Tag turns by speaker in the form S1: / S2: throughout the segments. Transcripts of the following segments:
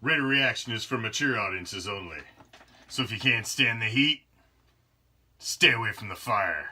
S1: Raider ReACTION is for mature audiences only. So if you can't stand the heat, stay away from the fire.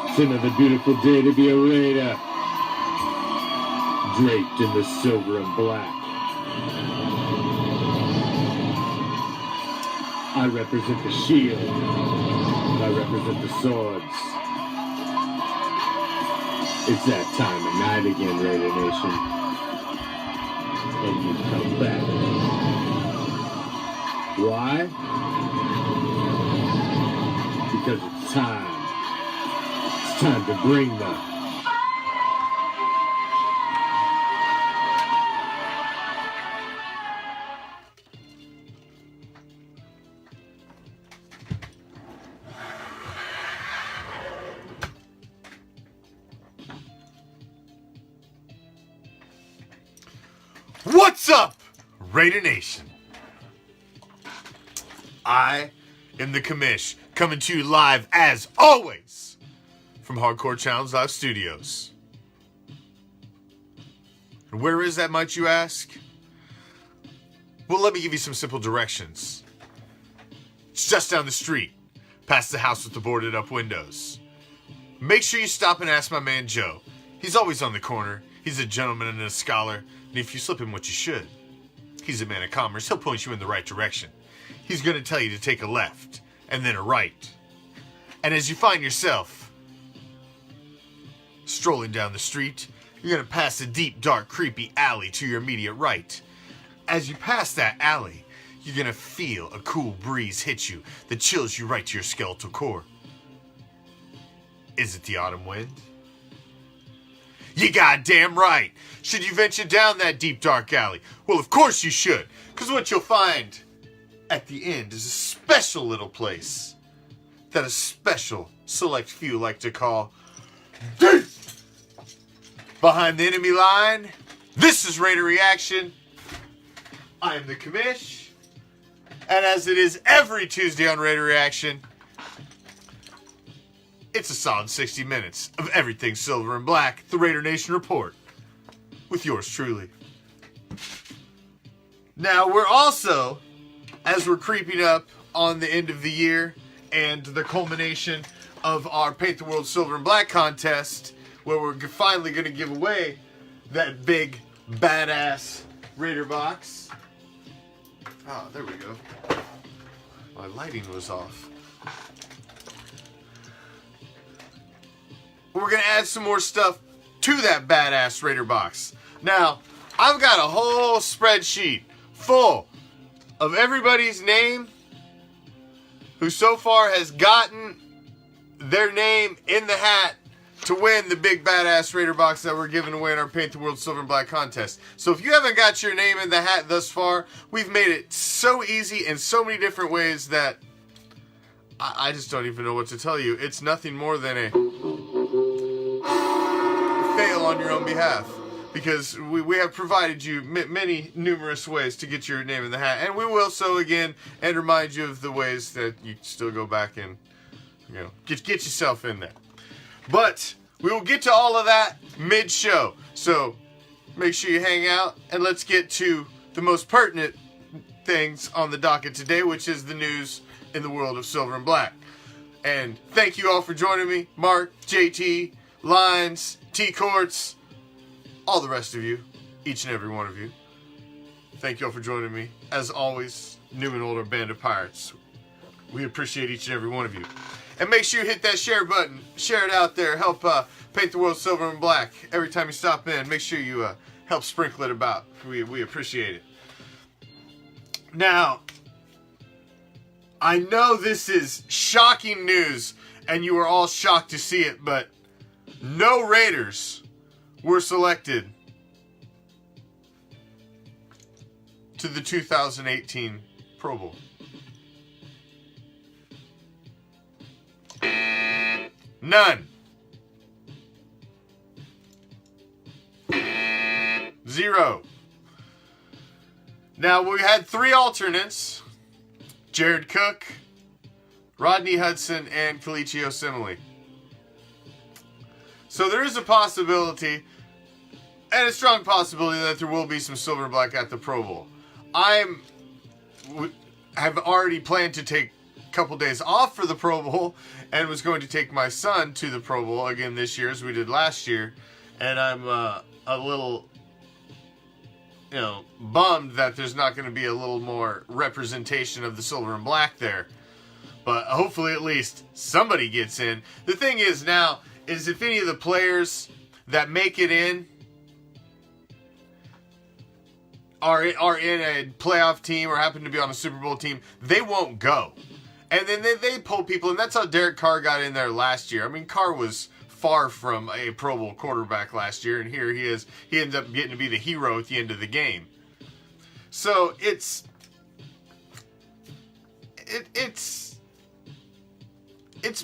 S2: It's another beautiful day to be a raider, draped in the silver and black. I represent the shield, I represent the swords. It's that time of night again, Raider Nation, and you've come back. Why? Because it's time. It's time to bring the
S1: What's up, Raider Nation? I am the Commish, coming to you live, as always, from Hardcore Challenge Live Studios. And where is that, might you ask? Well, let me give you some simple directions. It's just down the street, past the house with the boarded up windows. Make sure you stop and ask my man Joe. He's always on the corner. He's a gentleman and a scholar, and if you slip him what you should, he's a man of commerce. He'll point you in the right direction. He's going to tell you to take a left, and then a right. And as you find yourself strolling down the street, you're going to pass a deep, dark, creepy alley to your immediate right. As you pass that alley, you're going to feel a cool breeze hit you that chills you right to your skeletal core. Is it the autumn wind? You goddamn right. Should you venture down that deep dark alley? Well, of course you should, because what you'll find at the end is a special little place that a special select few like to call deep behind the enemy line. This is Raider Reaction. I am the Commish, and as it is every Tuesday on Raider Reaction, it's a solid 60 minutes of everything silver and black, the Raider Nation Report, with yours truly. Now, we're also, as we're creeping up on the end of the year and the culmination of our Paint the World Silver and Black contest, where we're finally going to give away that big, badass Raider box. Oh, there we go. My lighting was off. We're going to add some more stuff to that badass Raider box. Now, I've got a whole spreadsheet full of everybody's name who so far has gotten their name in the hat to win the big badass Raider box that we're giving away in our Paint the World Silver and Black contest. So if you haven't got your name in the hat thus far, we've made it so easy in so many different ways that I just don't even know what to tell you. It's nothing more than a fail on your own behalf, because we have provided you many numerous ways to get your name in the hat, and we will so again and remind you of the ways that you still go back and get yourself in there. But we will get to all of that mid-show, so make sure you hang out and let's get to the most pertinent things on the docket today, which is the news in the world of silver and black. And thank you all for joining me, Mark, JT, Lines, T-Courts, all the rest of you, each and every one of you. Thank you all for joining me. As always, new and older band of pirates. We appreciate each and every one of you. And make sure you hit that share button. Share it out there. Help paint the world silver and black. Every time you stop in, make sure you help sprinkle it about. We appreciate it. Now, I know this is shocking news, and you are all shocked to see it, but no Raiders were selected to the 2018 Pro Bowl. None. 0. Now, we had 3 alternates: Jared Cook, Rodney Hudson, and Kelechi Osemele. So there is a possibility, and a strong possibility, that there will be some silver and black at the Pro Bowl. Have already planned to take a couple days off for the Pro Bowl, and was going to take my son to the Pro Bowl again this year, as we did last year. And I'm a little, bummed that there's not going to be a little more representation of the silver and black there. But hopefully at least somebody gets in. The thing is now, is if any of the players that make it in are in a playoff team or happen to be on a Super Bowl team, they won't go. And then they pull people, and that's how Derek Carr got in there last year. I mean, Carr was far from a Pro Bowl quarterback last year, and here he is. He ends up getting to be the hero at the end of the game. So it's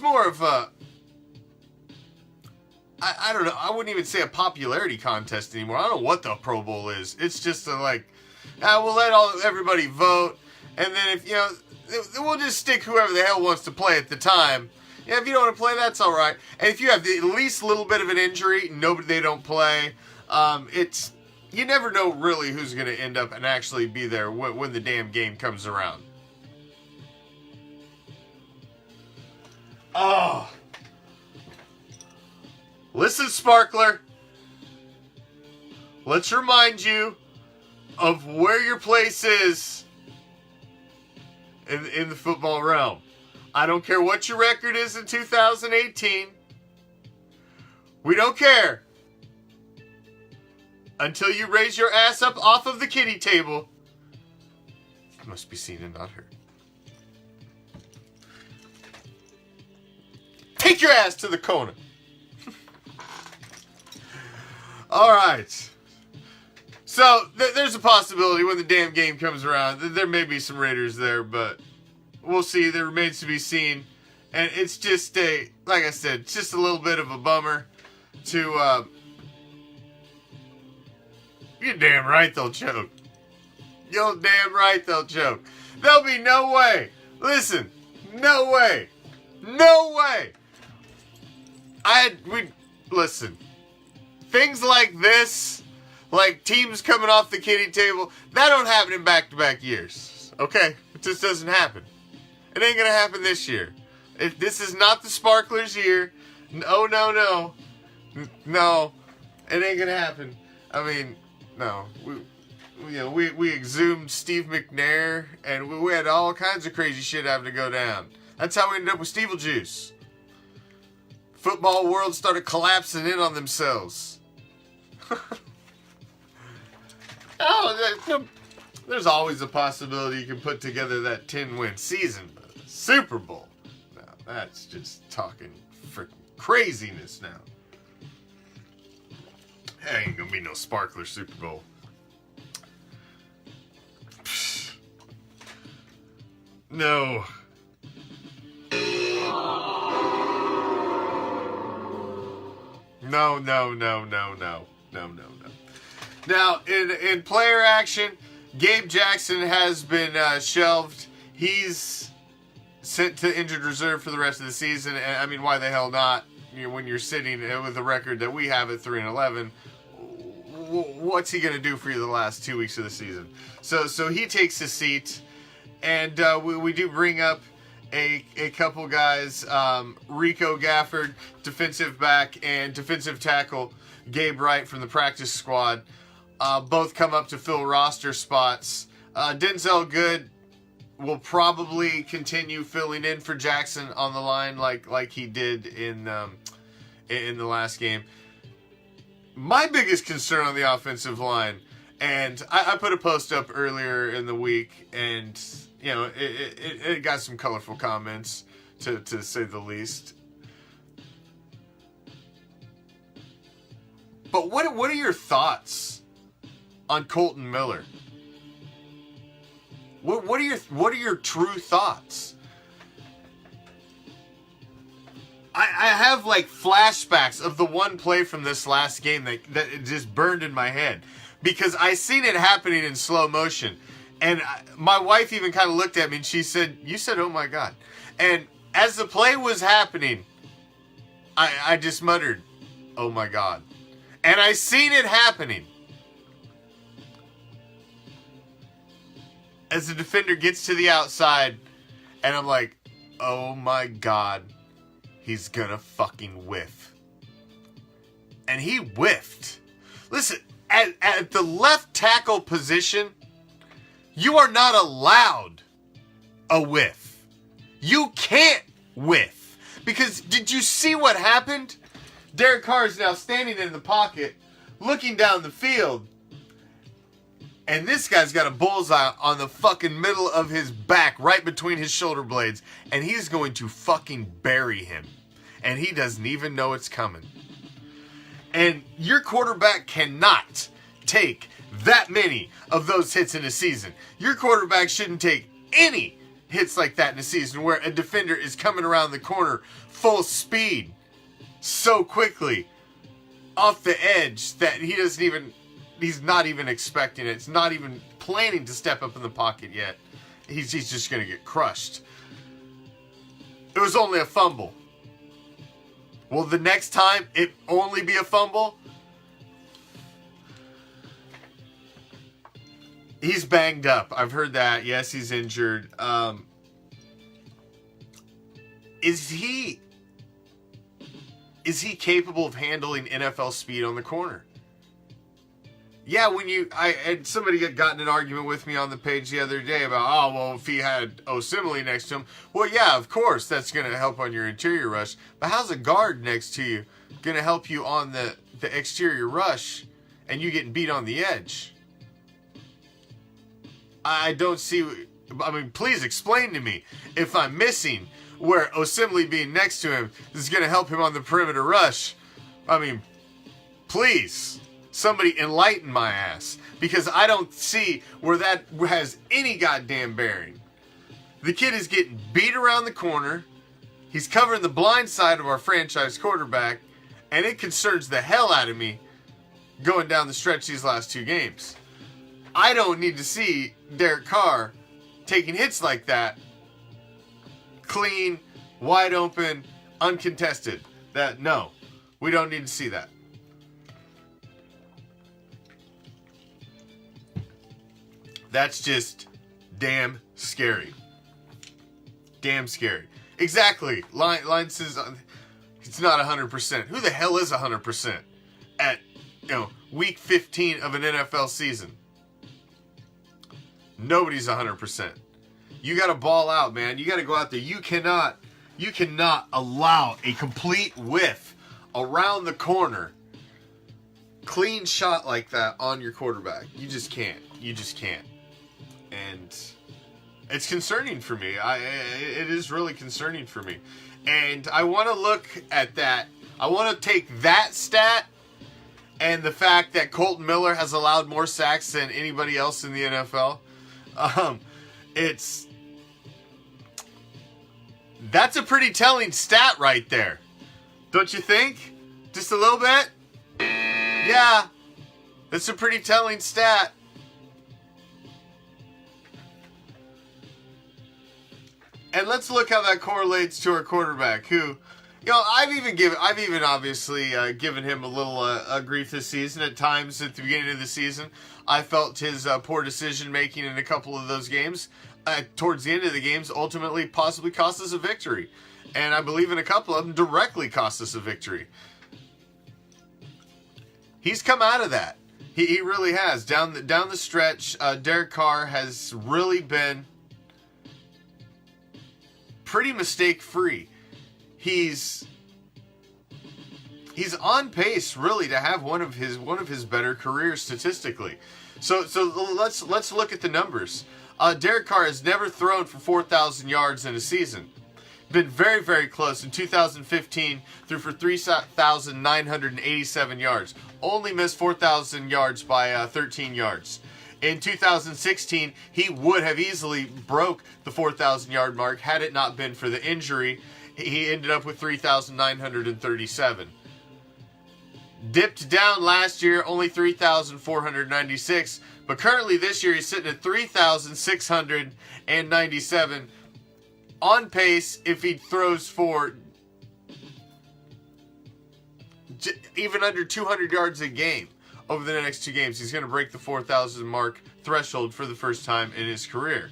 S1: more of a, I don't know, I wouldn't even say a popularity contest anymore. I don't know what the Pro Bowl is. It's just we'll let everybody vote, and then if, we'll just stick whoever the hell wants to play at the time. If you don't want to play, that's all right. And if you have at least a little bit of an injury, they don't play. You never know really who's going to end up and actually be there when the damn game comes around. Oh. Listen, Sparkler. Let's remind you of where your place is in the football realm. I don't care what your record is in 2018. We don't care. Until you raise your ass up off of the kiddie table. You must be seen and not heard. Take your ass to the corner. All right. So there's a possibility when the damn game comes around that there may be some Raiders there, but we'll see. There remains to be seen. And it's just like I said, it's just a little bit of a bummer to, you're damn right they'll choke. You're damn right they'll choke. There'll be no way. Listen, no way. No way. Listen. Things like this, like teams coming off the kiddie table, that don't happen in back-to-back years. Okay? It just doesn't happen. It ain't gonna happen this year. This is not the Sparklers' year. No. No. It ain't gonna happen. I mean, no. We exhumed Steve McNair, and we had all kinds of crazy shit having to go down. That's how we ended up with Steveljuice. Football world started collapsing in on themselves. There's always a possibility you can put together that 10-win season, but the Super Bowl, now that's just talking freaking craziness now. There ain't gonna be no sparkler Super Bowl. No. No. Now, in player action, Gabe Jackson has been shelved. He's sent to injured reserve for the rest of the season. And I mean, why the hell not? When you're sitting with the record that we have at 3-11, what's he going to do for you the last 2 weeks of the season? So he takes his seat, and we do bring up a couple guys, Rico Gafford, defensive back, and defensive tackle Gabe Wright from the practice squad. Both come up to fill roster spots. Denzel Good will probably continue filling in for Jackson on the line like he did in the last game. My biggest concern on the offensive line, and I put a post up earlier in the week, and you know it got some colorful comments to say the least. But what are your thoughts on Colton Miller? What are your true thoughts? I have like flashbacks of the one play from this last game that just burned in my head because I seen it happening in slow motion, and my wife even kind of looked at me and she said, "You said, oh my God," and as the play was happening, I just muttered, "Oh my God," and I seen it happening. As the defender gets to the outside, and I'm like, oh my God, he's gonna fucking whiff. And he whiffed. Listen, at the left tackle position, you are not allowed a whiff. You can't whiff. Because did you see what happened? Derek Carr is now standing in the pocket, looking down the field, and this guy's got a bullseye on the fucking middle of his back, right between his shoulder blades. And he's going to fucking bury him. And he doesn't even know it's coming. And your quarterback cannot take that many of those hits in a season. Your quarterback shouldn't take any hits like that in a season where a defender is coming around the corner full speed so quickly off the edge that he's not even expecting it. It's not even planning to step up in the pocket yet. He's just going to get crushed. It was only a fumble. Will the next time it only be a fumble? He's banged up. I've heard that. Yes, he's injured. Is he capable of handling NFL speed on the corner? Yeah, and somebody had gotten an argument with me on the page the other day about, if he had Osemele next to him. Well, yeah, of course, that's going to help on your interior rush. But how's a guard next to you going to help you on the exterior rush and you getting beat on the edge? I don't see, please explain to me if I'm missing where Osemele being next to him is going to help him on the perimeter rush. Please. Somebody enlighten my ass, because I don't see where that has any goddamn bearing. The kid is getting beat around the corner. He's covering the blind side of our franchise quarterback, and it concerns the hell out of me going down the stretch these last 2 games. I don't need to see Derek Carr taking hits like that, clean, wide open, uncontested. No, we don't need to see that. That's just damn scary. Damn scary. Exactly. Line says it's not 100%. Who the hell is 100% at week 15 of an NFL season? Nobody's 100%. You got to ball out, man. You got to go out there. You cannot allow a complete whiff around the corner, clean shot like that on your quarterback. You just can't. You just can't. And it's concerning for me. It is really concerning for me. And I want to look at that. I want to take that stat and the fact that Colton Miller has allowed more sacks than anybody else in the NFL. That's a pretty telling stat right there. Don't you think? Just a little bit? Yeah. That's a pretty telling stat. And let's look how that correlates to our quarterback, who, I've even obviously given him a little grief this season. At times at the beginning of the season, I felt his poor decision making in a couple of those games, towards the end of the games, ultimately possibly cost us a victory. And I believe in a couple of them directly cost us a victory. He's come out of that. He really has. Down the stretch, Derek Carr has really been pretty mistake-free. He's on pace really to have one of his better careers statistically. So let's look at the numbers. Derek Carr has never thrown for 4,000 yards in a season. Been very, very close. In 2015, threw for 3,987 yards. Only missed 4,000 yards by 13 yards. In 2016, he would have easily broke the 4,000 yard mark had it not been for the injury. He ended up with 3,937. Dipped down last year, only 3,496. But currently this year, he's sitting at 3,697. On pace, if he throws for even under 200 yards a game over the next 2 games, he's going to break the 4,000 mark threshold for the first time in his career.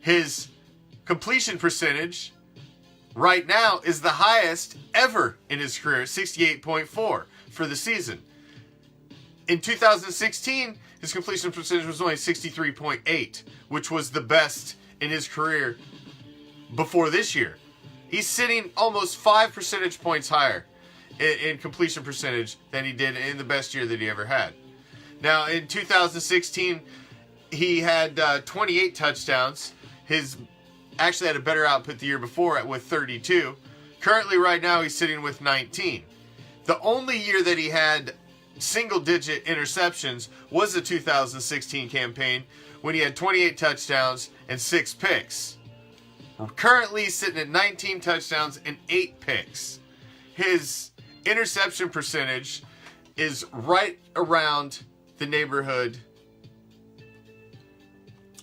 S1: His completion percentage right now is the highest ever in his career, 68.4 for the season. In 2016, his completion percentage was only 63.8, which was the best in his career before this year. He's sitting almost 5 percentage points higher in completion percentage than he did in the best year that he ever had. Now, in 2016, he had 28 touchdowns. His actually had a better output the year before with 32. Currently, right now, he's sitting with 19. The only year that he had single-digit interceptions was the 2016 campaign when he had 28 touchdowns and 6 picks. Currently, he's sitting at 19 touchdowns and 8 picks. His interception percentage is right around the neighborhood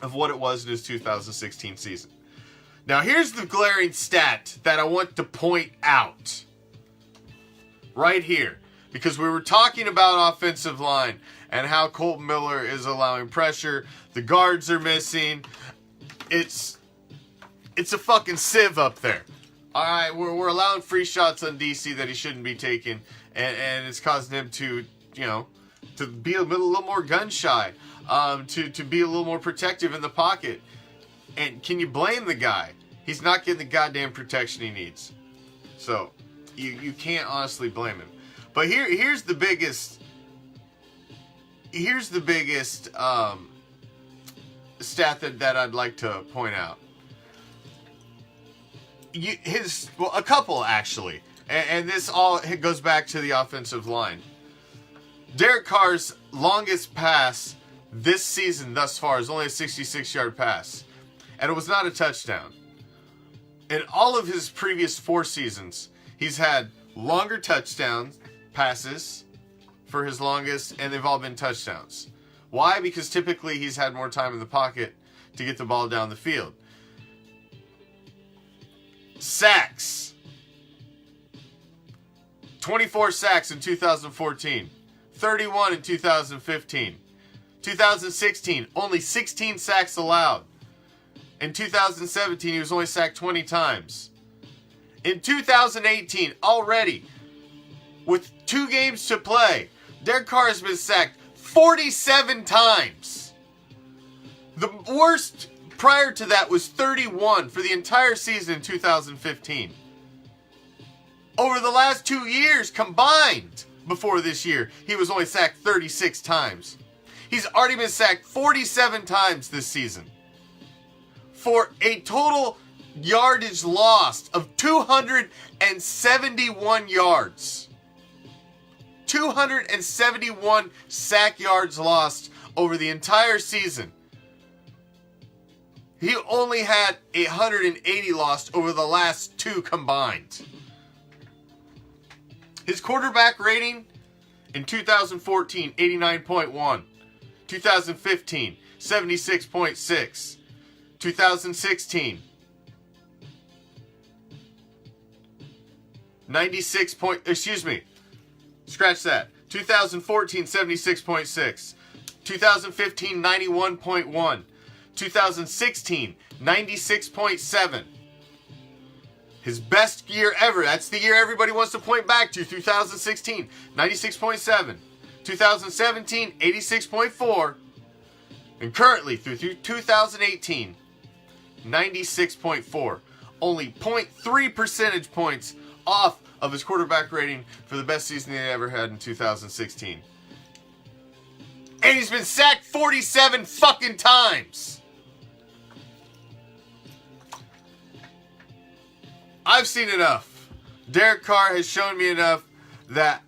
S1: of what it was in his 2016 season. Now, here's the glaring stat that I want to point out right here, because we were talking about offensive line and how Colton Miller is allowing pressure. The guards are missing. It's a fucking sieve up there. All right, we're allowing free shots on DC that he shouldn't be taking, and it's causing him to be a little more gun shy, to be a little more protective in the pocket. And can you blame the guy? He's not getting the goddamn protection he needs. So you can't honestly blame him. But here's the biggest stat that I'd like to point out. A couple actually, and this all goes back to the offensive line. Derek Carr's longest pass this season thus far is only a 66-yard pass. And it was not a touchdown. In all of his previous 4 seasons, he's had longer touchdown passes for his longest, and they've all been touchdowns. Why? Because typically he's had more time in the pocket to get the ball down the field. Sacks. 24 sacks in 2014. 31 in 2015. 2016, only 16 sacks allowed. In 2017, he was only sacked 20 times. In 2018, already, with 2 games to play, Derek Carr has been sacked 47 times. The worst prior to that was 31 for the entire season in 2015. Over the last 2 years combined, before this year, he was only sacked 36 times. He's already been sacked 47 times this season, for a total yardage lost of 271 yards. 271 sack yards lost over the entire season. He only had 180 lost over the last 2 combined. His quarterback rating in 2014, 89.1. 2015, 76.6. 2016, 96 point, excuse me, scratch that. 2014, 76.6. 2015, 91.1. 2016, 96.7. His best year ever. That's the year everybody wants to point back to. 2016, 96.7. 2017, 86.4. And currently, through 2018, 96.4. Only 0.3 percentage points off of his quarterback rating for the best season he ever had in 2016. And he's been sacked 47 fucking times. I've seen enough. Derek Carr has shown me enough that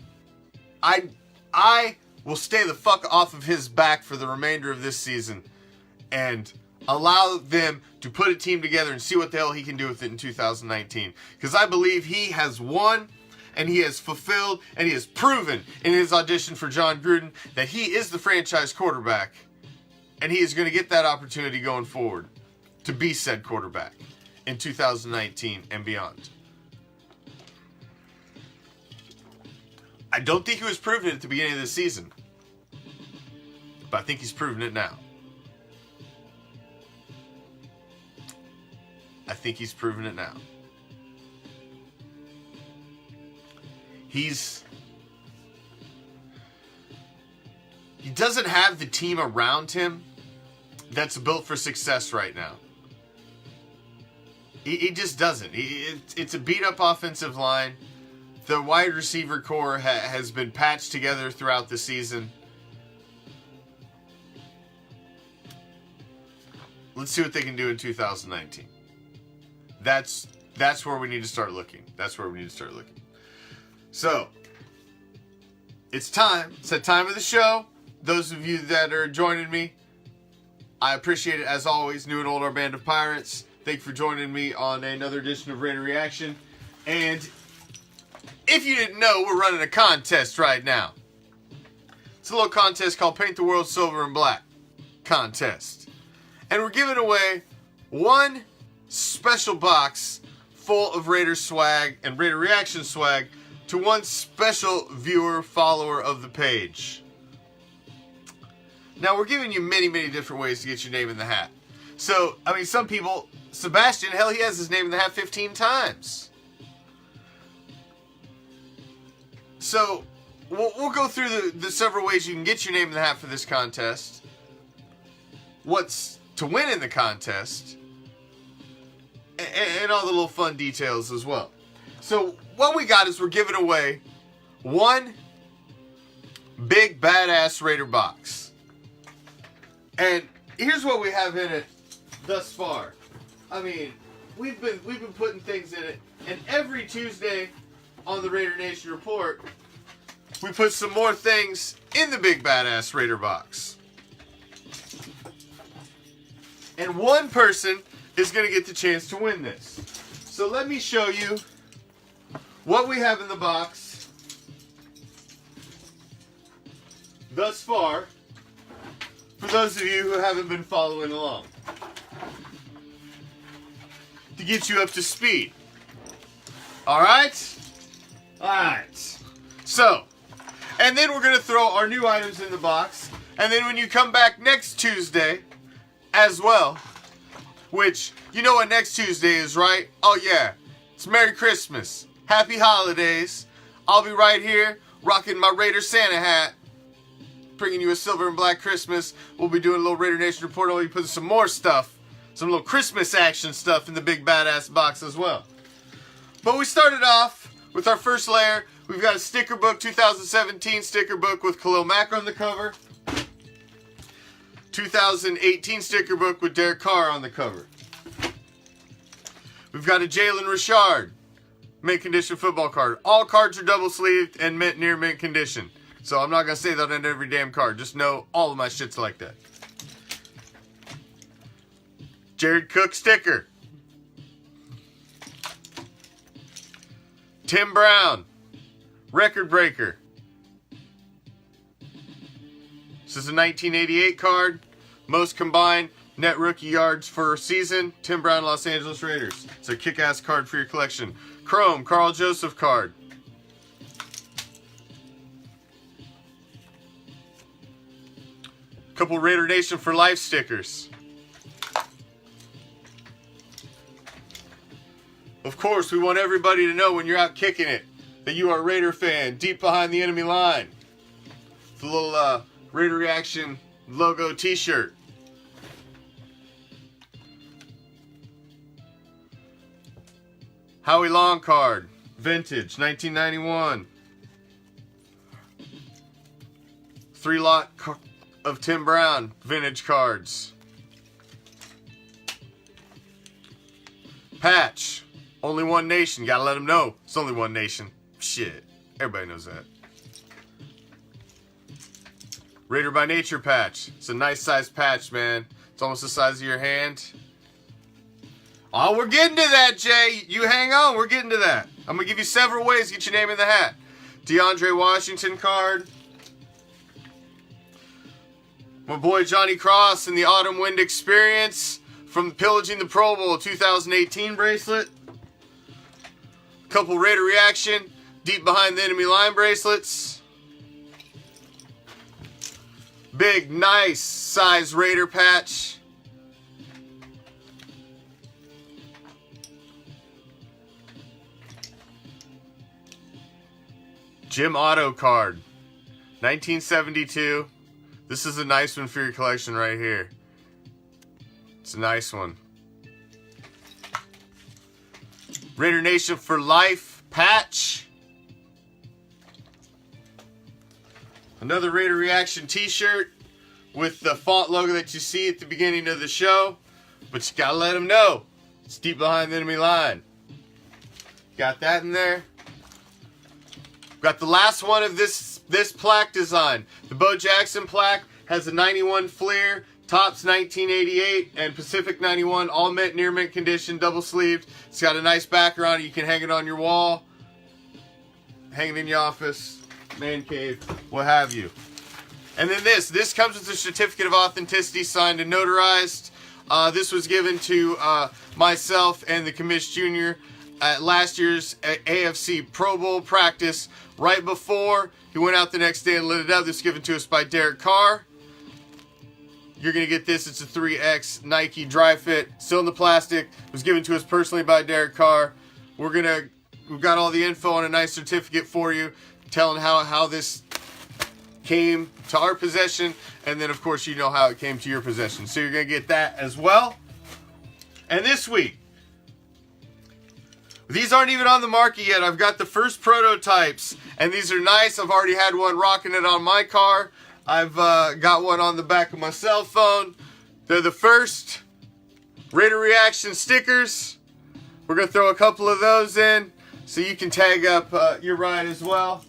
S1: I will stay the fuck off of his back for the remainder of this season and allow them to put a team together and see what the hell he can do with it in 2019. Because I believe he has won and he has fulfilled and he has proven in his audition for John Gruden that he is the franchise quarterback, and he is going to get that opportunity going forward to be said quarterback in 2019 and beyond. I don't think he was proving it at the beginning of the season, but I think he's proven it now. I think he's proven it now. He doesn't have the team around him that's built for success right now. He just doesn't. It's a beat-up offensive line. The wide receiver core has been patched together throughout the season. Let's see what they can do in 2019. That's where we need to start looking. That's where we need to start looking. So, it's time. It's that time of the show. Those of you that are joining me, I appreciate it as always. New and old, our band of pirates. Thank you for joining me on another edition of RAIDER ReACTION. And if you didn't know, we're running a contest right now. It's a little contest called Paint the World Silver and Black contest. And we're giving away one special box full of Raider swag and Raider Reaction swag to one special viewer, follower of the page. Now, we're giving you many, many different ways to get your name in the hat. So, I mean, some people, Sebastian, hell, he has his name in the hat 15 times. So, we'll go through the several ways you can get your name in the hat for this contest. What's to win in the contest. And all the little fun details as well. So, what we got is we're giving away one big badass Raider box. And here's what we have in it thus far. I mean, we've been putting things in it, and every Tuesday on the Raider Nation Report, we put some more things in the big badass Raider box. And one person is going to get the chance to win this. So let me show you what we have in the box thus far, for those of you who haven't been following along, to get you up to speed. Alright? Alright. So, and then we're going to throw our new items in the box, and then when you come back next Tuesday as well, which, you know what next Tuesday is, right? Oh yeah, it's Merry Christmas. Happy Holidays. I'll be right here, rocking my Raider Santa hat, bringing you a silver and black Christmas. We'll be doing a little Raider Nation report. We'll be putting some more stuff, some little Christmas action stuff in the big badass box as well. But we started off with our first layer. We've got a sticker book, 2017 sticker book with Khalil Mack on the cover. 2018 sticker book with Derek Carr on the cover. We've got a Jalen Richard mint condition football card. All cards are double sleeved and mint near mint condition. So I'm not going to say that on every damn card. Just know all of my shit's like that. Jared Cook sticker. Tim Brown record breaker. This is a 1988 card. Most combined net rookie yards for a season. Tim Brown, Los Angeles Raiders. It's a kick-ass card for your collection. Chrome, Carl Joseph card. Couple Raider Nation for Life stickers. Of course, we want everybody to know when you're out kicking it that you are a Raider fan deep behind the enemy line. The little Raider Reaction logo t-shirt. Howie Long card, vintage, 1991. 3-lot of Tim Brown vintage cards. Patch, only one nation. Gotta let them know it's only one nation. Shit, everybody knows that. Raider by Nature patch. It's a nice sized patch, man. It's almost the size of your hand. Oh, we're getting to that, Jay. You hang on, we're getting to that. I'm gonna give you several ways to get your name in the hat. DeAndre Washington card. My boy Johnny Cross in the Autumn Wind Experience from Pillaging the Pro Bowl 2018 bracelet. Couple Raider Reaction Deep Behind the Enemy Line bracelets. Big, nice size Raider patch. Jim Otto card. 1972. This is a nice one for your collection right here. It's a nice one. Raider Nation for Life patch. Another Raider Reaction t-shirt with the font logo that you see at the beginning of the show. But you gotta let them know it's deep behind the enemy line. Got that in there. Got the last one of this plaque design. The Bo Jackson plaque has a 91 Fleer, Topps 1988, and Pacific 91, all mint, near mint condition, double sleeved. It's got a nice backer on it. You can hang it on your wall, hang it in your office, man cave, what have you. And then this comes with a certificate of authenticity signed and notarized. This was given to myself and the Commish Jr. at last year's AFC Pro Bowl practice. Right before he went out the next day and lit it up. This was given to us by Derek Carr. You're going to get this. It's a 3X Nike dry fit. Still in the plastic. It was given to us personally by Derek Carr. We've got all the info on a nice certificate for you, telling how this came to our possession, and then of course you know how it came to your possession. So you're going to get that as well. And this week, these aren't even on the market yet. I've got the first prototypes, and these are nice. I've already had one rocking it on my car. I've got one on the back of my cell phone. They're the first Raider Reaction stickers. We're going to throw a couple of those in so you can tag up your ride as well.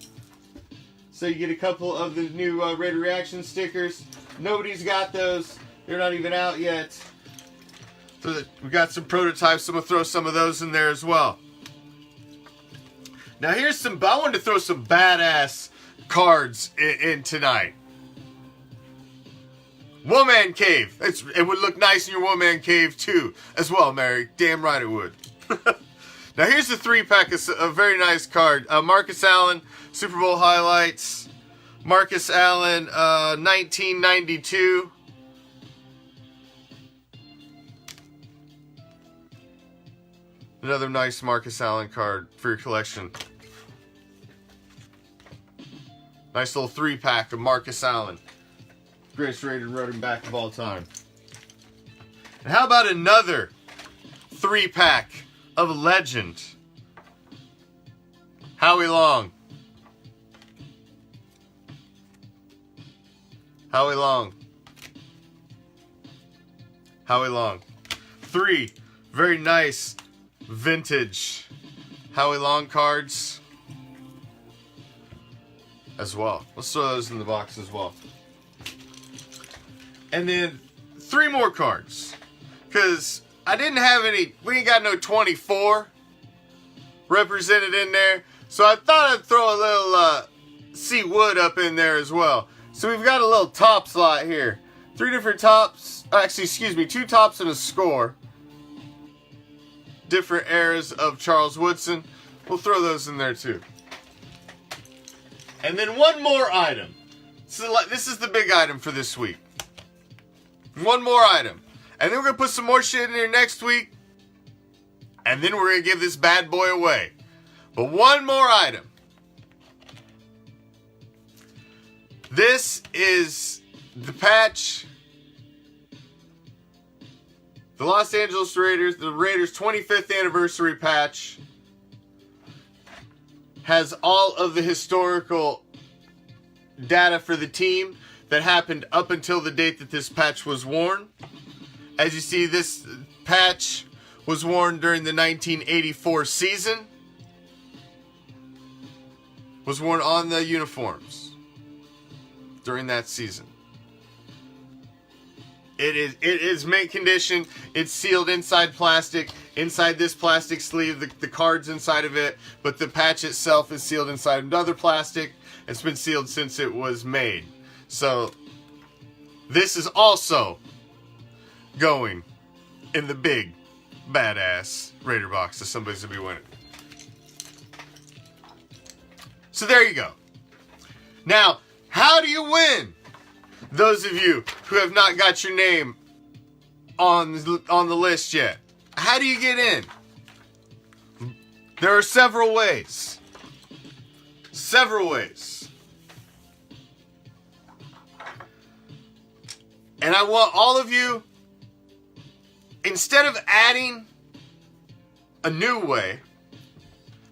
S1: So you get a couple of the new Raider Reaction stickers. Nobody's got those. They're not even out yet. So we got some prototypes. I'm going to throw some of those in there as well. Now here's some, I wanted to throw some badass cards in tonight. One-man cave. It would look nice in your one-man cave too, as well, Mary. Damn right it would. Now here's the 3-pack of a very nice card. Marcus Allen, Super Bowl highlights. Marcus Allen, 1992. Another nice Marcus Allen card for your collection. Nice little 3-pack of Marcus Allen. Greatest rated running back of all time. And how about another 3-pack of a legend? Howie Long. Howie Long. Howie Long. 3 very nice vintage Howie Long cards as well. Let's throw those in the box as well. And then 3 more cards. Because I didn't have any, we ain't got no 24 represented in there. So I thought I'd throw a little C. Wood up in there as well. So we've got a little top slot here. 3 different tops, actually, excuse me, 2 tops and a score. Different eras of Charles Woodson. We'll throw those in there too. And then one more item. So this is the big item for this week. One more item. And then we're going to put some more shit in here next week. And then we're going to give this bad boy away. But one more item. This is the patch. The Los Angeles Raiders, the Raiders 25th anniversary patch. Has all of the historical data for the team that happened up until the date that this patch was worn. As you see, this patch was worn during the 1984 season. Was worn on the uniforms during that season. It is mint condition. It's sealed inside plastic. Inside this plastic sleeve, the card's inside of it, but the patch itself is sealed inside another plastic. It's been sealed since it was made. So this is also going in the big, badass Raider box that somebody's going to be winning. So there you go. Now, how do you win? Those of you who have not got your name on the list yet, how do you get in? There are several ways. Several ways. And I want all of you, instead of adding a new way,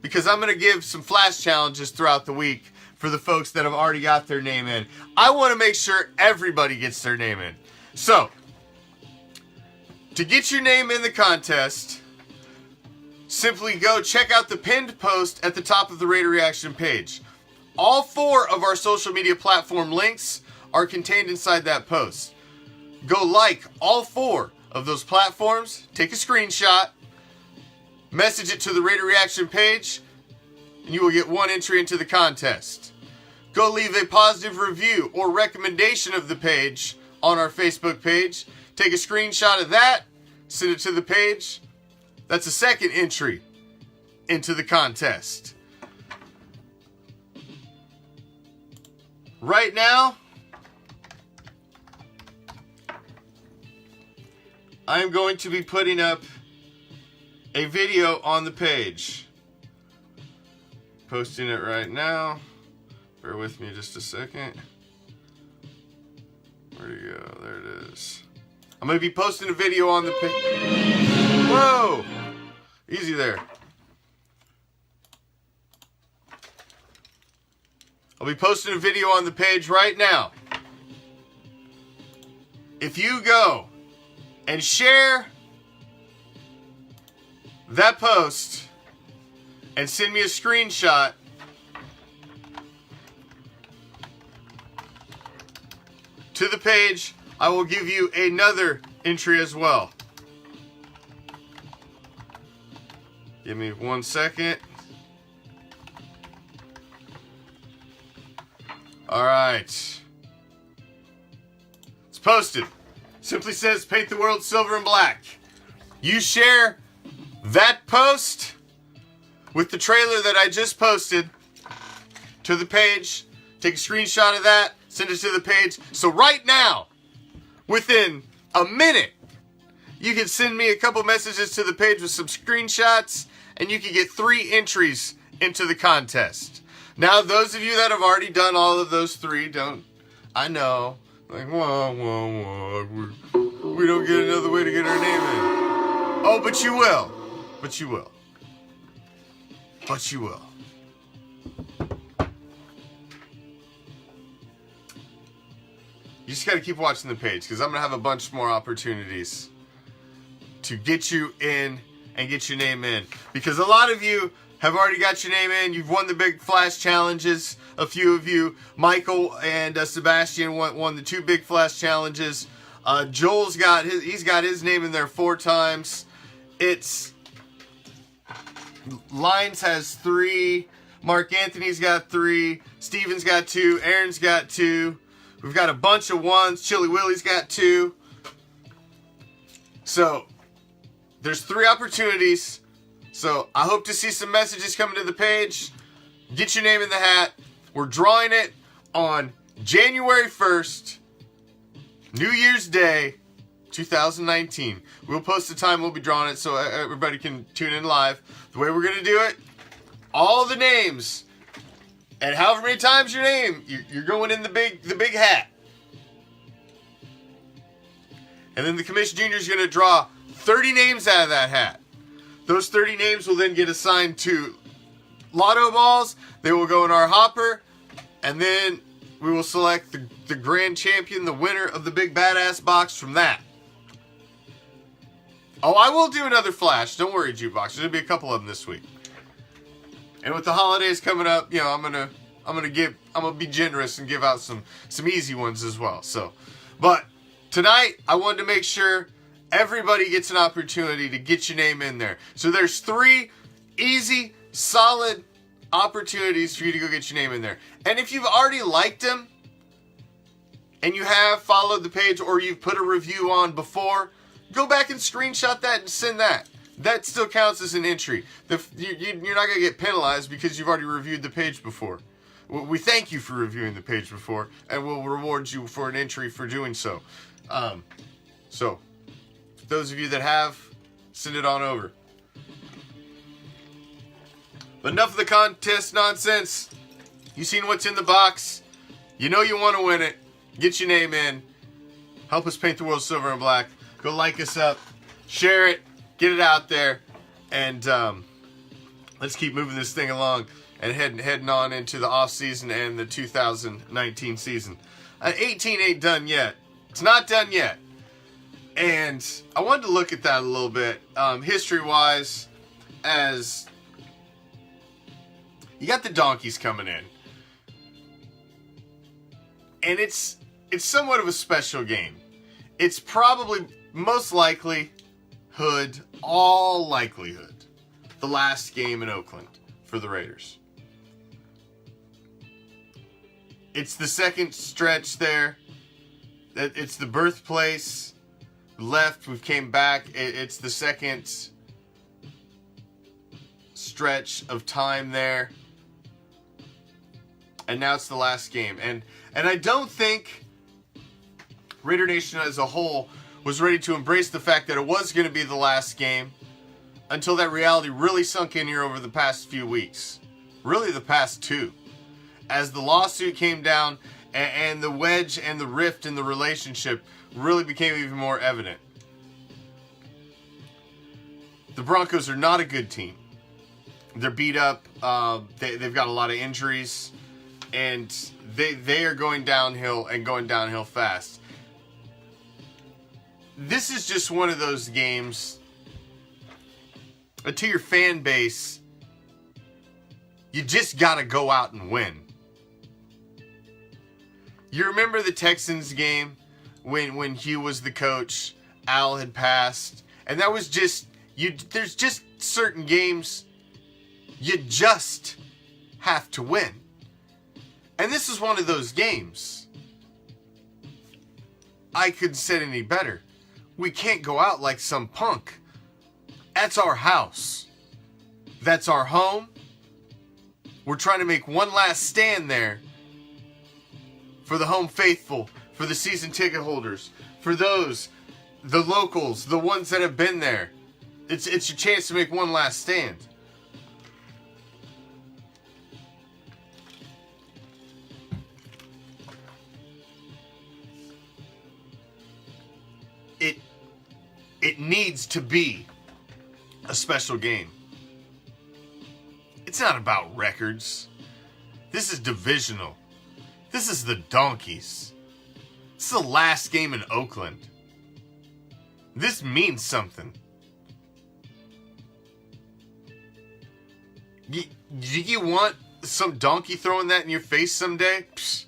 S1: because I'm going to give some flash challenges throughout the week for the folks that have already got their name in. I want to make sure everybody gets their name in. So, to get your name in the contest, simply go check out the pinned post at the top of the Raider Reaction page. All 4 of our social media platform links are contained inside that post. Go like all 4 of those platforms, take a screenshot, message it to the Raider Reaction page, and you will get 1 entry into the contest. Go leave a positive review or recommendation of the page on our Facebook page. Take a screenshot of that, send it to the page. That's a 2nd entry into the contest. Right now, I'm going to be putting up a video on the page. Posting it right now. Bear with me just a second. Where'd it go? There it is. I'm going to be posting a video on the page. Whoa! Easy there. I'll be posting a video on the page right now. If you go and share that post and send me a screenshot to the page, I will give you another entry as well. Give me 1 second. Alright. It's posted. Simply says, paint the world silver and black. You share that post with the trailer that I just posted to the page. Take a screenshot of that, send it to the page. So right now, within a minute, you can send me a couple messages to the page with some screenshots, and you can get 3 entries into the contest. Now, those of you that have already done all of those 3, don't, I know, like, whoa, we don't get another way to get our name in. Oh, but you will. But you will. But you will. You just got to keep watching the page, because I'm going to have a bunch more opportunities to get you in and get your name in. Because a lot of you have already got your name in. You've won the big flash challenges. A few of you, Michael and Sebastian, won the 2 big flash challenges. Joel's got his name in there 4 times. It's Lines has 3. Mark Anthony's got 3. Steven's got 2. Aaron's got 2. We've got a bunch of 1s. Chili Willie's got 2. So there's 3 opportunities. So I hope to see some messages coming to the page. Get your name in the hat. We're drawing it on January 1st, New Year's Day, 2019. We'll post the time we'll be drawing it so everybody can tune in live. The way we're going to do it, all the names, and however many times your name, you're going in the big hat. And then the Commish Junior is going to draw 30 names out of that hat. Those 30 names will then get assigned to lotto balls. They will go in our hopper. And then we will select the grand champion, the winner of the big badass box from that. Oh, I will do another flash. Don't worry, Jukebox. There's going to be a couple of them this week. And with the holidays coming up, you know, I'm gonna be generous and give out some easy ones as well. So, but tonight I wanted to make sure everybody gets an opportunity to get your name in there. So there's 3 easy, solid opportunities for you to go get your name in there. And if you've already liked them and you have followed the page or you've put a review on before, go back and screenshot that and send that. That still counts as an entry. You're not going to get penalized because you've already reviewed the page before. We thank you for reviewing the page before, and we'll reward you for an entry for doing so. So, for those of you that have, send it on over. But enough of the contest nonsense. You've seen what's in the box. You know you want to win it. Get your name in. Help us paint the world silver and black. Go like us up. Share it. Get it out there. And let's keep moving this thing along and heading on into the off season and the 2019 season. 18 ain't done yet. It's not done yet. And I wanted to look at that a little bit, history-wise, as you got the donkeys coming in. And it's somewhat of a special game. It's probably, most likely, all likelihood, the last game in Oakland for the Raiders. It's the second stretch there. It's the birthplace. Left, we came back. It's the second stretch of time there. And now it's the last game. And I don't think Raider Nation as a whole was ready to embrace the fact that it was going to be the last game until that reality really sunk in here over the past few weeks. Really the past 2. As the lawsuit came down and the wedge and the rift in the relationship really became even more evident. The Broncos are not a good team. They're beat up. They've got a lot of injuries. And they are going downhill and going downhill fast. This is just one of those games, to your fan base, you just got to go out and win. You remember the Texans game when Hugh was the coach, Al had passed, and that was just there's just certain games you just have to win. And this is one of those games. I couldn't say it any better. We can't go out like some punk. That's our house. That's our home. We're trying to make one last stand there for the home faithful, for the season ticket holders, for those, the locals, the ones that have been there. It's your chance to make one last stand. It needs to be a special game. It's not about records. This is divisional. This is the Donkeys. This is the last game in Oakland. This means something. Do you want some donkey throwing that in your face someday? Psst.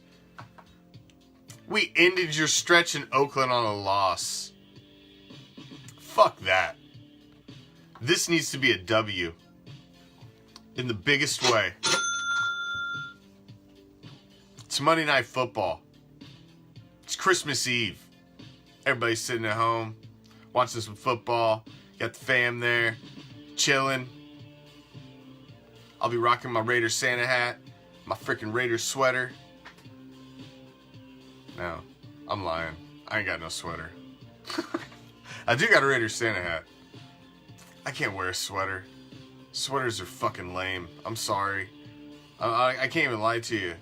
S1: We ended your stretch in Oakland on a loss. Fuck that. This needs to be a W. In the biggest way. It's Monday Night Football. It's Christmas Eve. Everybody's sitting at home, watching some football. Got the fam there, chilling. I'll be rocking my Raider Santa hat, my freaking Raider sweater. No, I'm lying. I ain't got no sweater. I do got a Raider Santa hat. I can't wear a sweater. Sweaters are fucking lame. I'm sorry. I can't even lie to you.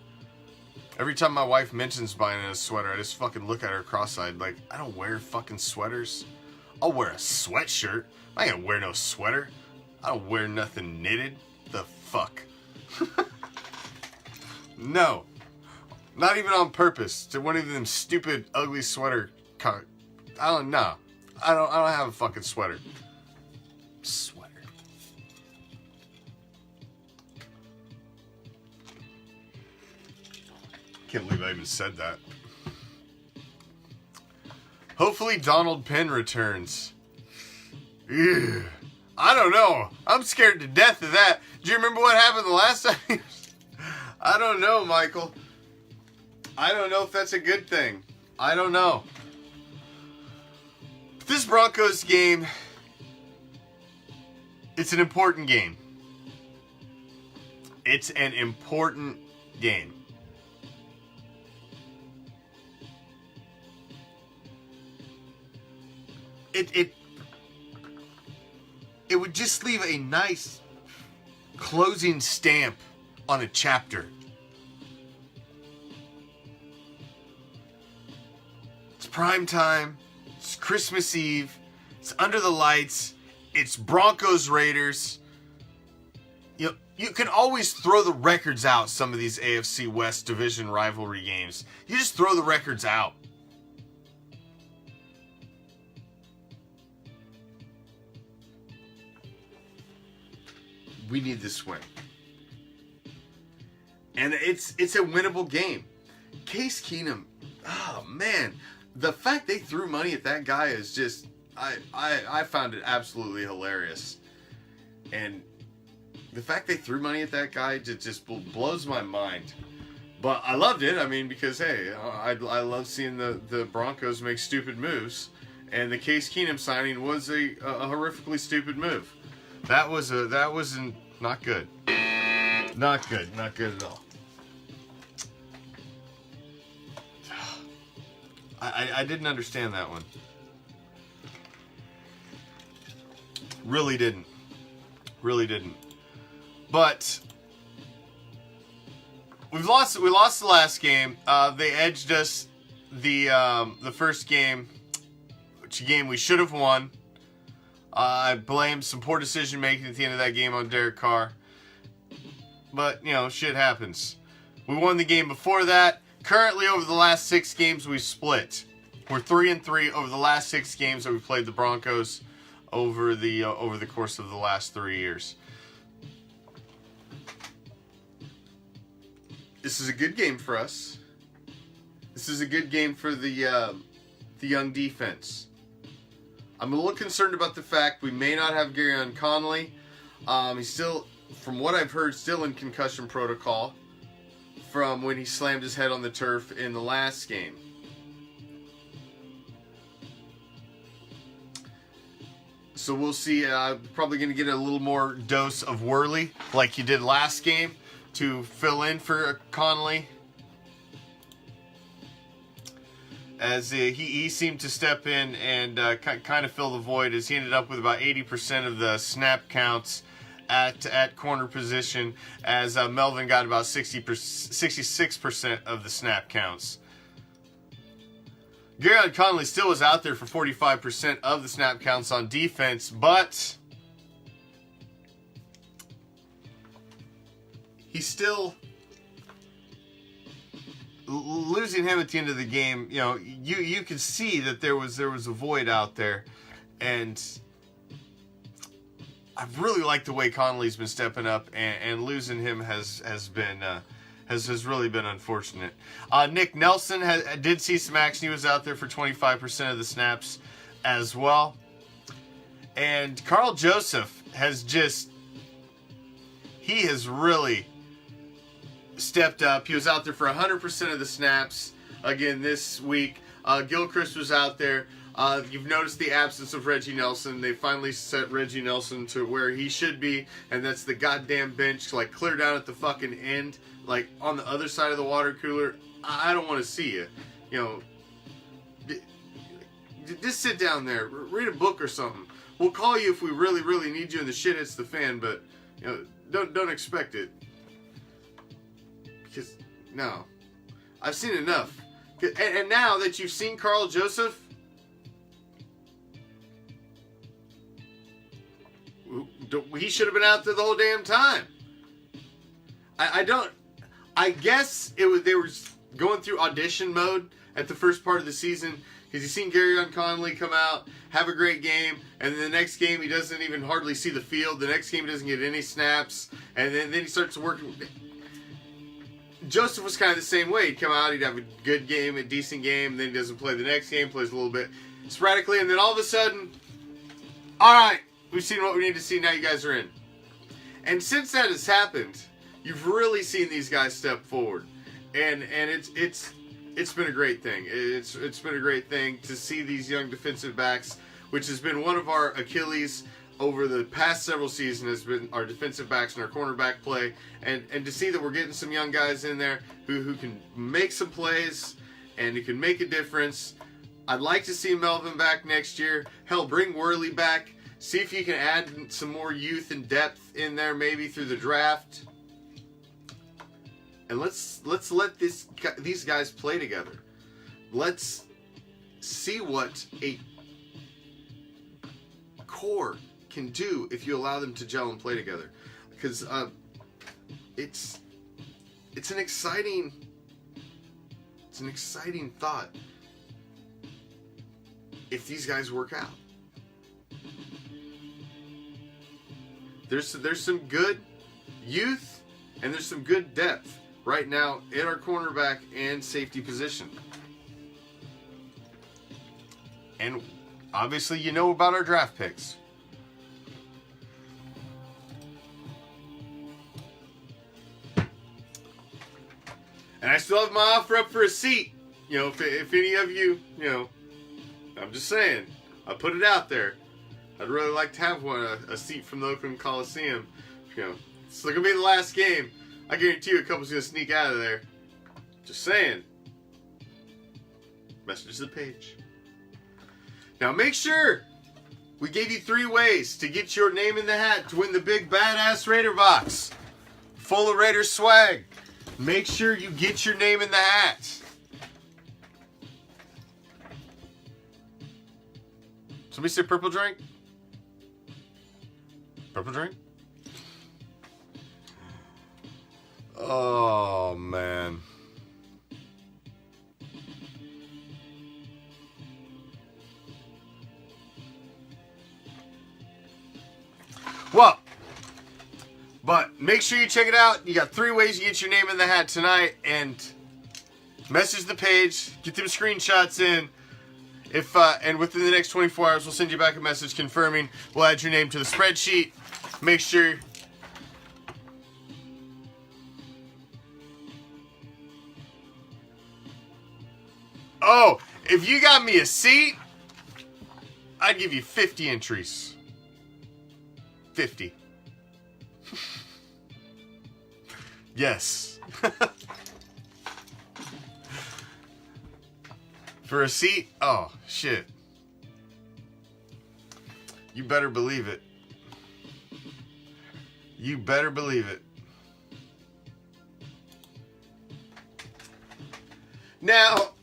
S1: Every time my wife mentions buying a sweater, I just fucking look at her cross-eyed like, I don't wear fucking sweaters. I'll wear a sweatshirt. I ain't gonna wear no sweater. I don't wear nothing knitted. The fuck? No. Not even on purpose. To one of them stupid, ugly sweater. I don't know. I don't have a fucking sweater. Sweater. Can't believe I even said that. Hopefully Donald Penn returns. Ew. I don't know. I'm scared to death of that. Do you remember what happened the last time? I don't know, Michael. I don't know if that's a good thing. I don't know. This Broncos game, it's an important game. It's an important game. It would just leave a nice closing stamp on a chapter. It's prime time. It's Christmas Eve. It's under the lights. It's Broncos Raiders. You can always throw the records out, some of these AFC West division rivalry games. You just throw the records out. We need this win. And it's a winnable game. Case Keenum, oh man, the fact they threw money at that guy is just, I found it absolutely hilarious. And the fact they threw money at that guy just blows my mind. But I loved it, I mean, because hey, I love seeing the Broncos make stupid moves. And the Case Keenum signing was a horrifically stupid move. That was not good. Not good at all. I didn't understand that one. Really didn't. But we lost the last game. They edged us the first game, which a game we should have won. I blame some poor decision making at the end of that game on Derek Carr. But, shit happens. We won the game before that. Currently, over the last 6 games, we've split. We're 3-3 over the last 6 games that we played the Broncos over the course of the last 3 years. This is a good game for us. This is a good game for the young defense. I'm a little concerned about the fact we may not have Garyon Conley. He's still, from what I've heard, still in concussion protocol from when he slammed his head on the turf in the last game. So we'll see. Probably going to get a little more dose of Worley like you did last game to fill in for Conley. As he seemed to step in and kind of fill the void, as he ended up with about 80% of the snap counts at corner position, as Melvin got about 66% of the snap counts. Garyon Conley still was out there for 45% of the snap counts on defense, but he's still losing him at the end of the game. You know, you could see that there was a void out there, and I really like the way Conley's been stepping up, and losing him has really been unfortunate. Nick Nelson did see some action. He was out there for 25% of the snaps as well. And Carl Joseph has really stepped up. He was out there for 100% of the snaps again this week. Gilchrist was out there. You've noticed the absence of Reggie Nelson. They finally set Reggie Nelson to where he should be, and that's the goddamn bench, like clear down at the fucking end, like on the other side of the water cooler. I don't want to see you. You know, just sit down there, read a book or something. We'll call you if we really, really need you and the shit hits the fan, but you know, don't expect it. Because no, I've seen enough. And now that you've seen Carl Joseph, he should have been out there the whole damn time. I guess they were going through audition mode at the first part of the season, because you've seen Garyon Conley come out, have a great game, and then the next game he doesn't even hardly see the field. The next game he doesn't get any snaps, and then he starts working. Joseph was kind of the same way. He'd come out, he'd have a good game, a decent game, then he doesn't play the next game, plays a little bit sporadically, and then all of a sudden, all right, we've seen what we need to see, now you guys are in. And since that has happened, you've really seen these guys step forward. And it's been a great thing. It's been a great thing to see these young defensive backs, which has been one of our Achilles over the past several seasons, has been our defensive backs and our cornerback play. And to see that we're getting some young guys in there who can make some plays and who can make a difference. I'd like to see Melvin back next year. Hell, bring Worley back. See if you can add some more youth and depth in there, maybe through the draft. And let's let these guys play together. Let's see what a core can do if you allow them to gel and play together. Because it's an exciting thought if these guys work out. There's some good youth and there's some good depth right now in our cornerback and safety position. And obviously you know about our draft picks. And I still have my offer up for a seat. You know, if any of you, you know, I'm just saying, I put it out there. I'd really like to have a seat from the Oakland Coliseum. You know, it's going to be the last game. I guarantee you a couple's going to sneak out of there. Just saying. Message to the page. Now make sure we gave you 3 ways to get your name in the hat to win the big badass Raider box. Full of Raider swag. Make sure you get your name in the hat. Somebody say purple drink? Purple drink? Oh, man. Well, but make sure you check it out. You got 3 ways you get your name in the hat tonight, and Message the page. Get them screenshots in. If and within the next 24 hours, we'll send you back a message confirming. We'll add your name to the spreadsheet. Make sure. Oh, if you got me a seat, I'd give you 50 entries. 50. Yes. For a seat? Oh, shit. You better believe it. You better believe it. Now,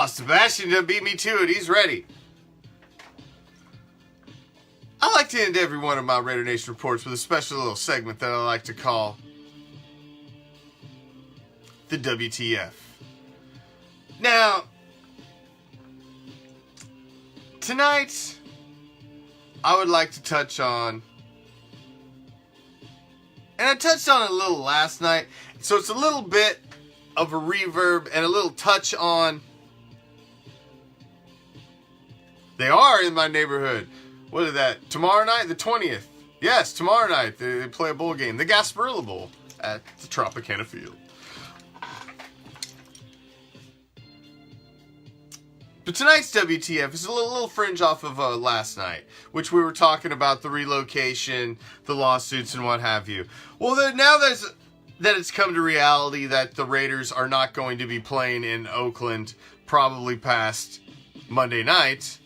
S1: Sebastian done beat me to it. He's ready. I like to end every one of my Raider Nation reports with a special little segment that I like to call the WTF. Now, tonight, I would like to touch on, and I touched on it a little last night, so it's a little bit of a reverb and a little touch on, they are in my neighborhood. What is that? Tomorrow night, the 20th. Yes, tomorrow night, they play a bowl game, the Gasparilla Bowl at the Tropicana Field. But tonight's WTF is a little fringe off of last night, which we were talking about the relocation, the lawsuits, and what have you. Well, now that it's come to reality that the Raiders are not going to be playing in Oakland probably past Monday night,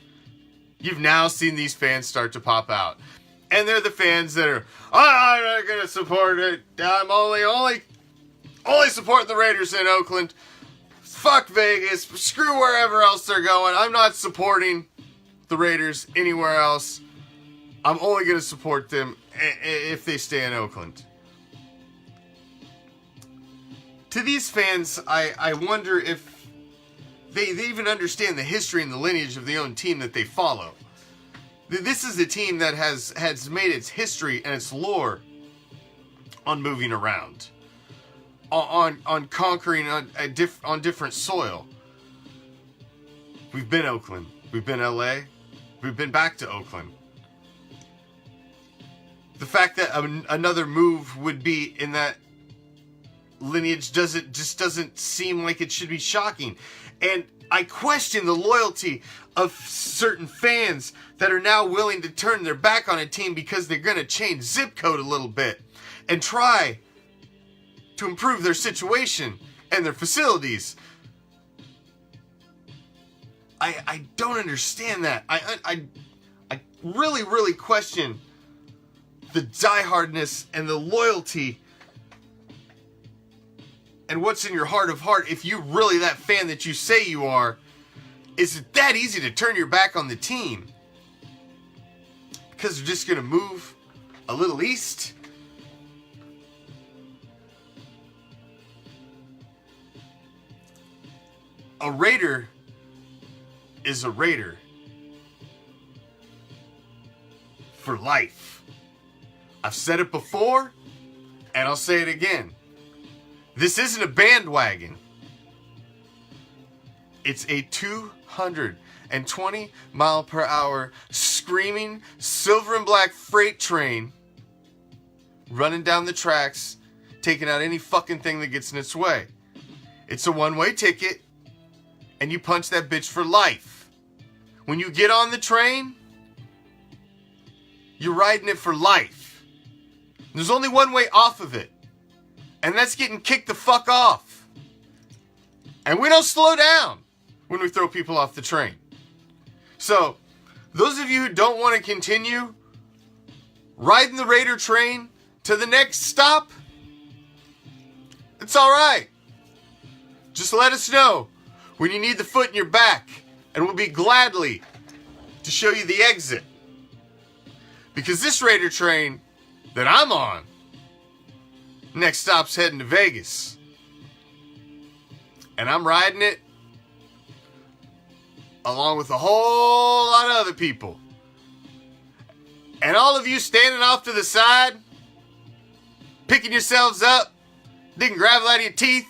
S1: you've now seen these fans start to pop out. And they're the fans that are, I'm not going to support it. I'm only supporting the Raiders in Oakland. Fuck Vegas. Screw wherever else they're going. I'm not supporting the Raiders anywhere else. I'm only going to support them if they stay in Oakland. To these fans, I wonder if they even understand the history and the lineage of the own team that they follow. This is a team that has made its history and its lore on moving around. On conquering on different soil. We've been Oakland. We've been LA. We've been back to Oakland. The fact that another move would be in that lineage doesn't seem like it should be shocking. And I question the loyalty of certain fans that are now willing to turn their back on a team because they're going to change zip code a little bit and try to improve their situation and their facilities. I don't understand that. I really question the diehardness and the loyalty and what's in your heart of heart. If you're really that fan that you say you are, is it that easy to turn your back on the team because they're just going to move a little east? A Raider is a Raider for life. I've said it before, and I'll say it again. This isn't a bandwagon. It's a 220 mile per hour screaming silver and black freight train running down the tracks, taking out any fucking thing that gets in its way. It's a one-way ticket. And you punch that bitch for life. When you get on the train, you're riding it for life. There's only one way off of it. And that's getting kicked the fuck off. And we don't slow down when we throw people off the train. So, those of you who don't want to continue riding the Raider train to the next stop, it's alright. Just let us know when you need the foot in your back, and we'll be gladly to show you the exit. Because this Raider train that I'm on, next stop's heading to Vegas. And I'm riding it along with a whole lot of other people. And all of you standing off to the side, picking yourselves up, digging gravel out of your teeth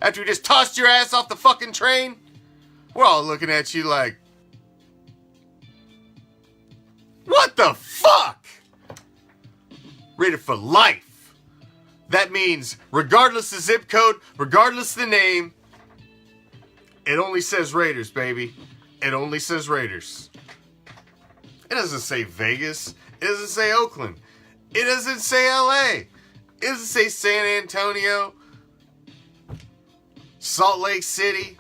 S1: After we just tossed your ass off the fucking train? We're all looking at you like, what the fuck? Raider for life. That means regardless the zip code, regardless the name, it only says Raiders, baby. It only says Raiders. It doesn't say Vegas. It doesn't say Oakland. It doesn't say LA. It doesn't say San Antonio, Salt Lake City.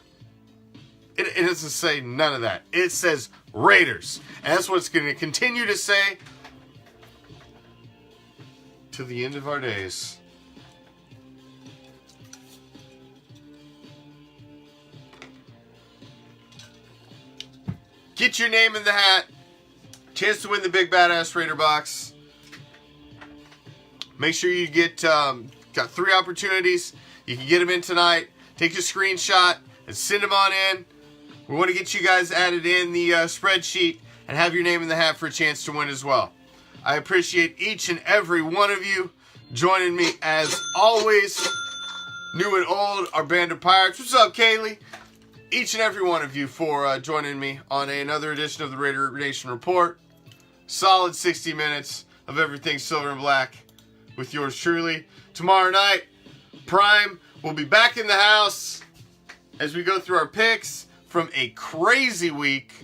S1: It doesn't say none of that. It says Raiders. And that's what it's going to continue to say to the end of our days. Get your name in the hat. Chance to win the big badass Raider box. Make sure you get, got 3 opportunities. You can get them in tonight. Take a screenshot and send them on in. We want to get you guys added in the spreadsheet and have your name in the hat for a chance to win as well. I appreciate each and every one of you joining me as always. New and old, our band of pirates. What's up, Kaylee? Each and every one of you for joining me on another edition of the Raider Nation Report. Solid 60 minutes of everything silver and black with yours truly. Tomorrow night, Prime will be back in the house as we go through our picks from a crazy week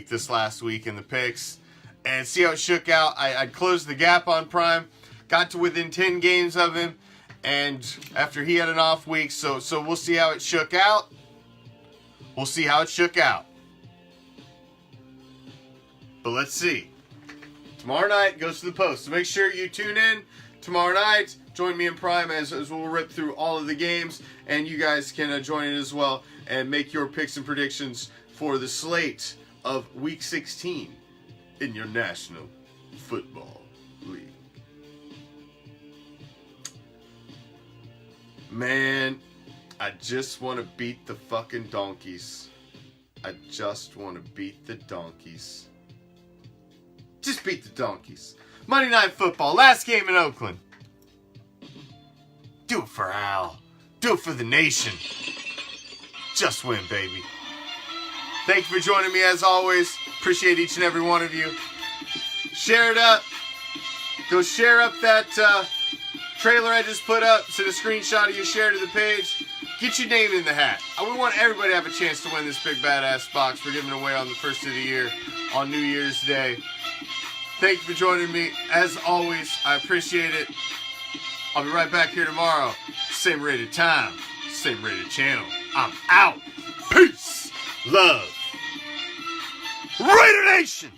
S1: this last week in the picks, and see how it shook out. I'd closed the gap on Prime, got to within 10 games of him, and after he had an off week, so we'll see how it shook out. We'll see how it shook out. But let's see. Tomorrow night goes to the post, so make sure you tune in tomorrow night. Join me in Prime as we'll rip through all of the games, and you guys can join in as well and make your picks and predictions for the slate of Week 16 in your National Football League. Man, I just want to beat the fucking donkeys. I just want to beat the donkeys. Just beat the donkeys. Monday Night Football, last game in Oakland. Do it for Al. Do it for the nation. Just win, baby. Thank you for joining me as always. Appreciate each and every one of you. Share it up. Go share up that trailer I just put up. Send a screenshot of your share to the page. Get your name in the hat. We want everybody to have a chance to win this big badass box we're giving away on the first of the year on New Year's Day. Thank you for joining me. As always, I appreciate it. I'll be right back here tomorrow. Same rated time, same rated channel. I'm out. Peace. Love. Raider Nation.